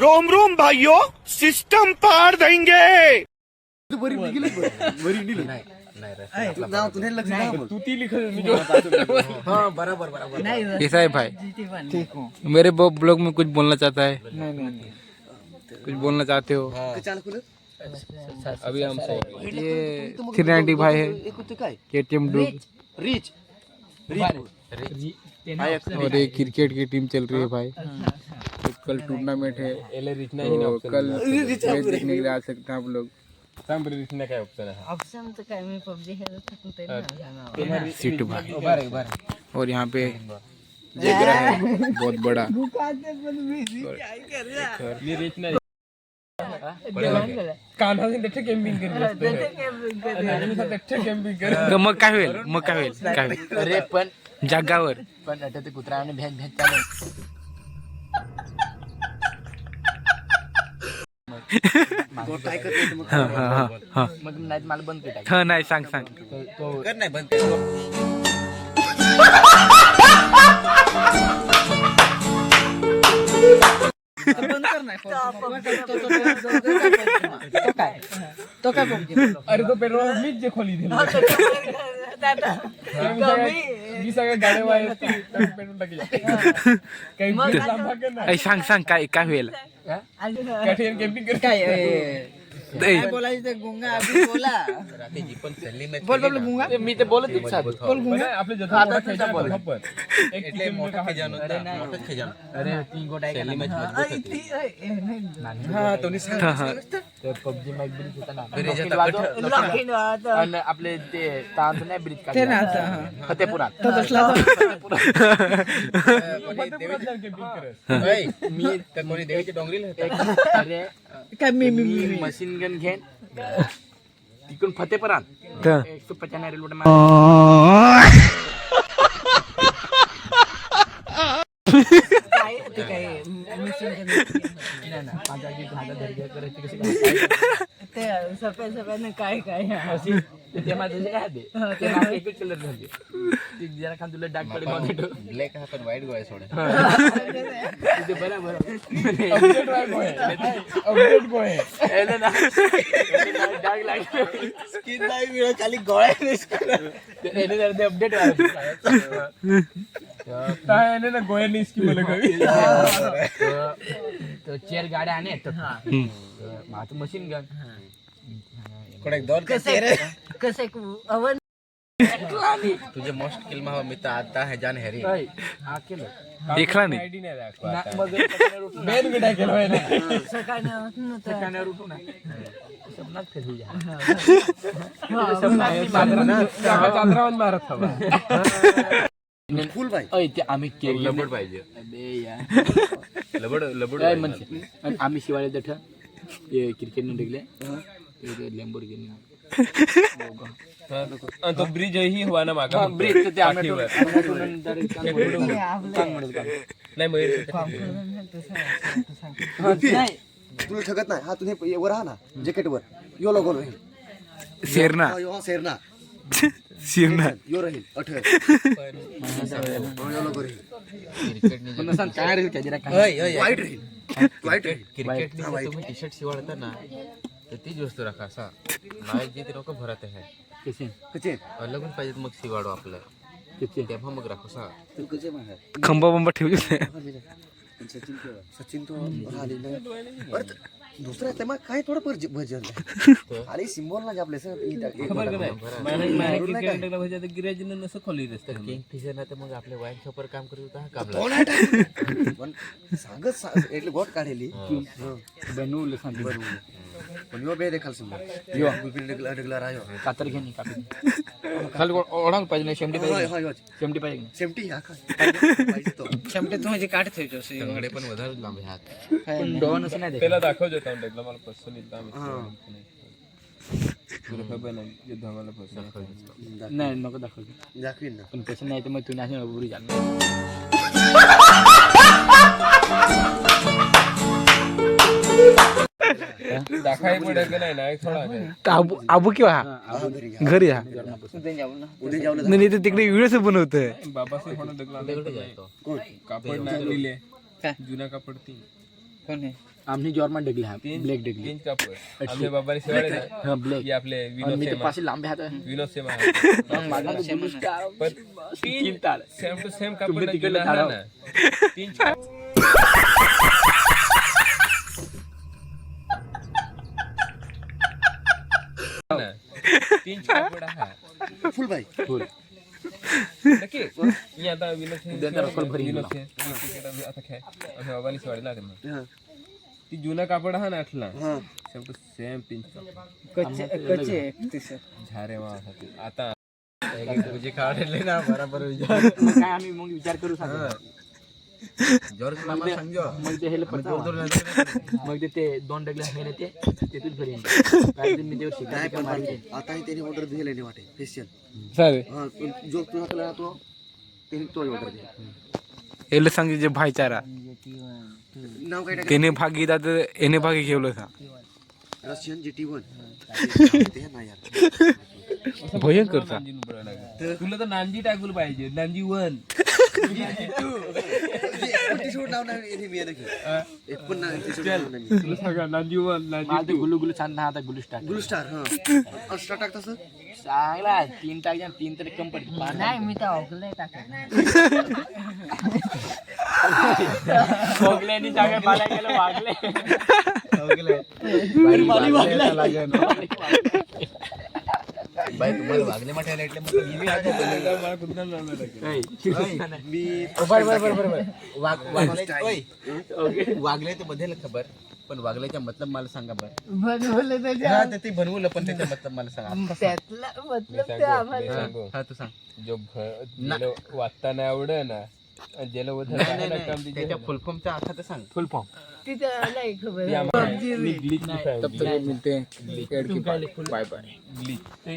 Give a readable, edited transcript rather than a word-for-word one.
Rome Rome भाइयों, system पार देंगे। कैसा है भाई? मेरे ब्लॉग में कुछ बोलना चाहता है? कुछ बोलना चाहते हो? अभी हम ये 390 भाई है, KTM डूब, और ये क्रिकेट की टीम चल रही है भाई। तो कल टूर्नामेंट है, तो कल मैच देखने के लिए आ सकते हैं आप लोग। काय ऑप्शन आहे ऑप्शन तर काय मी पबजी खेळत नाही सीट भाई, और यहाँ पे जगरा है बहुत बड़ा। मी रीच नाही कान्हा कॅम्पिंग करतो मग काय होईल? मग काय होईल? काय होईल? अरे पण जगावर आता ते कुत्र्याने भेट भेट चालू मग नाही मला बंद केला हा नाही सांग सांग कर नाही बंद तो काय अरे तो पेट्रोल मीच जे खोली दिली मी सगळ्या गाड्या वायर पेट्रोल टाकली काही सांग सांग काय काय होईल? कॅम्पिंग कर काय बोलायचं गुंगा अभी बोला पण सल्ली मॅच बोल बोल गुंगा मी ते बोलत बोल गुंगा आपले जतो એટલે મોટો ખજાનો હતા મોટો ખજાનો અરે तीन गोट आहे सल्ली मॅच मजबूत होती हा तो तर पबजी मॅच ब्रिज होता ना आणि आपले ते तांत नाही ब्रिज ते ना काढले फतेपुरात तो तसला मी तर कोणी देवीच्या डोंगरीला अरे काय मी मशीन गन घेन तिकडून फतेपुरात 195 रेल्वे काय ते काय ते सफेद काय काय ते माझं काय ते नाव एकच कलर झाले ती जरा खान तुला डाग पडे नव्हते ब्लॅक हा पण व्हाईट गोळा सोडा ते बरोबर अपडेट गोय एले ना डाग लागले स्किन नाही मिळत खाली गोळ्या नाही एले जरा ते अपडेट व्हायचं काय ना गोळ्यांनी स्कीम मला कवी तो चेअर गाड्या आणि माझं मशीन गन कडक दोन कसे अवन तुझे मोस्ट किल में मित्र आता है जान हैरी हा केलं देखला नाही आयडी नाही दाखवा मेन गडा केलं आहे ना सकाळी उठू ना सपनात फिरू जा चांद्रावन मारत हवा फुल भाई अय ते आम्ही केक लबड पाहिजे अबे यार लबड म्हणजे आम्ही शिवाले दठ क्रिकेट ने डिगले लॅम्बोर्गिनी तो ब्रिज ही हुआ ना मागा ब्रिज ते आम्ही नाही नाही तुला ठगत नाही हा तुम्ही वर राहा ना जॅकेट वर यो लोगो राहील शेरना सेरना शेरना यो राहील अठ यो लोगो राहील क्रिकेट काय रे काय जरा वाईट राहील वाईट राहील क्रिकेट ने तुम्ही टी शर्ट शिवाळता ना तर तीच वस्तू राखा असा नाही जे ते लोक भरत आहे कचे लगून पाहिजेत मग शिवाडू आपलं तेव्हा मग राखू सा कचे माहिती खंबा बंबा ठेवले सचिन तो राहिलेला परत दुसरा तेव्हा काय थोडं भजन आणि सिम्बॉल ना आपले सर गिराजीनं नसं खोली किंग फिशर ना तर मग आपल्या वाईन शॉपर काम करत होता हा काम पण सांगत એટલે गोट काढेली बनवलं सांग पण यो बे देखाल सिम्बॉल यो गुलपिन डगला रायो कातर घेणी कापी खाली ओढांग पाहिजे नाही शेमटी होय पाहिजे होय शेमटी पाहिजे सेफ्टी हा पाहिजे तो शेमटे तू म्हणजे काढ ठेवतो संगडे पण વધારે लांब हात पण डोन असं नाही त्याला दाखव जेता मला पसंत येतं आम्ही तुला खबर नाही युद्ध आम्हाला पसंत नाही नको दाखव दाखवीन ना पण कसं नाही तर मग तू नाही उभरी झालं दाखाय पडेल का नाही ना थोडा आबू किंवा घरी हा उद्या जाऊ नाही तर तिकडे व्हिडिओ बनवतोय बाबासाहेब म्हणून दगड जातो कोण कापड नाही लिहिले जुना कापड ती आमने जॉर्मन डगले हा ब्लॅक डगले तीन कापड आपल्या बाबाने शिवाळे ना हा ब्लॅक हे आपले आणि मी ते पाशी लांबे हात विनोद सेमा माझा तो ब्लू स्टार तीन तार सेम टू सेम तुम्ही कापड तिकडे जुना काढा. ना तीन ना. तीन कापड हा फुल भाई फुल नक्की मी आता विनोद उद्या तर अक्कल भरी विनोद आता काय आपल्या बाबाने शिवाळे लागत ना हा ती जुना कापड हा ना आठला हा सेम टू सेम तीन कापड झारे वा आता तुझे काढले ना बरोबर मग काय आम्ही मग विचार करू मग ते हेल मग ते दोन डगले हेले ते तेथून घरी काय मी देव नाही शिकाय पण आताही त्याने ऑर्डर दिले नाही वाटे स्पेशल चालेल हा जो तुझा कलर तो त्याने तो ऑर्डर दिला याला सांगितले भाईचारा नाव काय टाकायचं त्याने भाग घेता तर याने भाग घेवलं सांग रशियन GT1 ते ना यार भयंकर सा नांजी उभं लागलं. तुला तर नांजी टाकून पाहिजे नांजी 1 टी-शर्ट नाव नाही मी नक्की एक पण नाही टी-शर्ट नाव नाही तुला सांगा नांजी 1 मला ते गुलू गुलू छान ना आता गुलू स्टार ब्लू स्टार हा अस्ट्रा टाक तसं चांगला तीन टाक तीन तरी कम पडते नाही मी तर ऑगले टाकेन भोगल्यानी जागा मला गेलं वागले बाई तुम्हाला वागले म्हणायला એટલે मग मी मला कुठं लावणार आहे? मी वागले ते बदल खबर पण वागल्याचा मतलब मला सांगा बरं बनवलं त्याच्या ते बनवलं पण त्याचा मतलब मला सांगा त्यातला मतलब ते आम्हाला सांगू हा तू सांग जो ज्याला वाचता नाही आवड ना आणि ज्याला उधर काम त्याच्या फुल फॉर्मचा अर्थ तर सांग फुल फॉर्म तिथं नाही खबर तब तक मिलते हैं बाय बाय